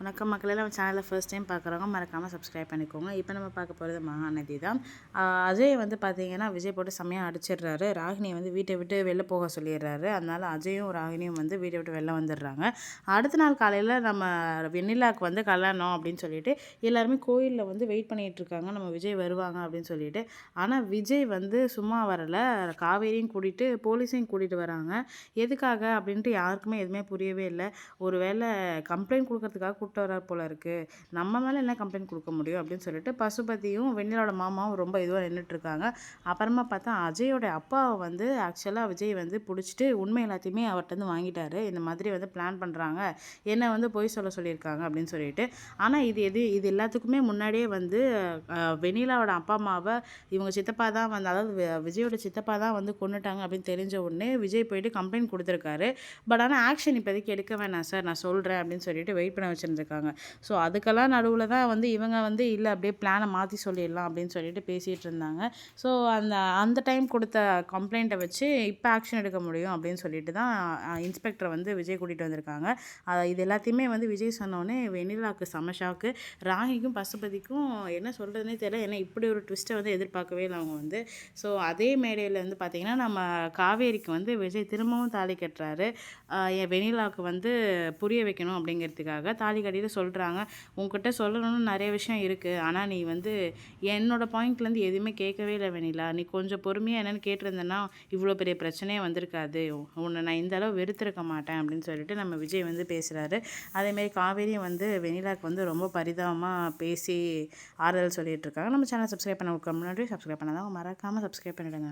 வணக்கம் மக்களே, நம்ம சேனலில் ஃபர்ஸ்ட் டைம் பார்க்குறவங்க மறக்காமல் சப்ஸ்கிரைப் பண்ணிக்கோங்க. இப்போ நம்ம பார்க்க போகிறது மகாநதி தான். அஜய் வந்து பார்த்தீங்கன்னா விஜய் போட்டு செம்மையாக அடிச்சிடுறாரு. ராகினியை வந்து வீட்டை விட்டு வெளில போக சொல்லிடுறாரு. அதனால் அஜயும் ராகினியும் வந்து வீட்டை விட்டு வெளில வந்துடுறாங்க. அடுத்த நாள் காலையில் நம்ம வெண்ணிலாவுக்கு வந்து கல்யாணம் அப்படின்னு சொல்லிட்டு எல்லாருமே கோயிலில் வந்து வெயிட் பண்ணிகிட்டு இருக்காங்க, நம்ம விஜய் வருவாங்க அப்படின்னு சொல்லிட்டு. ஆனால் விஜய் வந்து சும்மா வரலை, காவேரியும் கூட்டிகிட்டு போலீஸையும் கூட்டிகிட்டு வராங்க. எதுக்காக அப்படின்ட்டு யாருக்குமே எதுவுமே புரியவே இல்லை. ஒரு வேளை கம்ப்ளைண்ட் கொடுக்கறதுக்காக கூப்பிட்டு வரார் போல இருக்குது, நம்ம மேலே என்ன கம்ப்ளைண்ட் கொடுக்க முடியும் அப்படின்னு சொல்லிட்டு பசுபதியும் வெண்ணிலோட மாமாவும் ரொம்ப இதுவாக நின்றுட்டுருக்காங்க. அப்புறமா பார்த்தா அஜயோட அப்பாவை வந்து ஆக்சுவலாக விஜய் வந்து பிடிச்சிட்டு உண்மை எல்லாத்தையுமே அவர்கிட்ட வாங்கிட்டாரு. இந்த மாதிரி வந்து பிளான் பண்ணுறாங்க, என்னை வந்து பொய் சொல்லியிருக்காங்க அப்படின்னு சொல்லிட்டு. ஆனால் இது எல்லாத்துக்குமே முன்னாடியே வந்து வெண்ணிலாவோட அப்பா அம்மாவை இவங்க சித்தப்பா தான் வந்து, அதாவது விஜயோட சித்தப்பா தான் வந்து கொண்டுட்டாங்க அப்படின்னு தெரிஞ்ச உடனே விஜய் போயிட்டு கம்ப்ளைண்ட் கொடுத்துருக்காரு. பட் ஆனால் ஆக்ஷன் இப்போதைக்கு எடுக்க வேணாம் சார், நான் சொல்கிறேன் அப்படின்னு சொல்லிட்டு வெயிட் பண்ண வச்சுருந்துருக்காங்க. ஸோ அதுக்கெல்லாம் நடுவில் தான் வந்து இவங்க வந்து இல்லை அப்படியே பிளானை மாற்றி சொல்லிடலாம் அப்படின்னு சொல்லிட்டு பேசிகிட்டு இருந்தாங்க. ஸோ அந்த டைம் கொடுத்த கம்ப்ளைண்ட்டை வச்சு இப்போ ஆக்ஷன் எடுக்க முடியும் அப்படின்னு சொல்லிட்டு தான் இன்ஸ்பெக்டரை வந்து விஜய் கூட்டிகிட்டு வந்திருக்காங்க. இது எல்லாத்தையுமே வந்து விஜய் சொன்னோடனே வெண்ணிலாவுக்கு செம ஷாக்கு. ராகிக்கும் பசுபதிக்கும் என்ன சொல்கிறதுனே தெரியல, ஏன்னா இப்படி ஒரு ட்விஸ்ட்டை வந்து எதிர்பார்க்கவே இல்லை அவங்க வந்து. ஸோ அதே மேடையில் வந்து பார்த்திங்கன்னா நம்ம காவேரிக்கு வந்து விஜய் திரும்பவும் தாலி கட்டுறாரு. என் வெண்ணிலாவுக்கு வந்து புரிய வைக்கணும் அப்படிங்கிறதுக்காக தாலி கட்டிட்டு சொல்கிறாங்க, உங்ககிட்ட சொல்லணும்னு நிறைய விஷயம் இருக்குது, ஆனால் நீ வந்து என்னோட பாயிண்ட்லேருந்து எதுவுமே கேட்கவே இல்லை வெண்ணிலா, நீ கொஞ்சம் பொறுமையாக என்னென்னு கேட்டிருந்தேன்னா இவ்வளோ பெரிய பிரச்சனையே வந்திருக்காது, உன்னை நான் இந்த அளவு வெறுத்திருக்க மாட்டேன் அப்படின்னு சொல்லிட்டு நம்ம விஜய் வந்து பேசுகிறாரு. அதேமாரி காவேரியும் வந்து வெண்ணிலாவுக்கு வந்து ரொம்ப பரிதாபமாக பேசி ஆறுதல் சொல்லிகிட்டு இருக்காங்க. நம்ம சேனல் சப்ஸ்கிரைப் பண்ண முன்னாடி சப்ஸ்கிரைப் பண்ணாதான் மறக்காமல் சப்ஸ்கிரைப் பண்ணிவிடுங்க.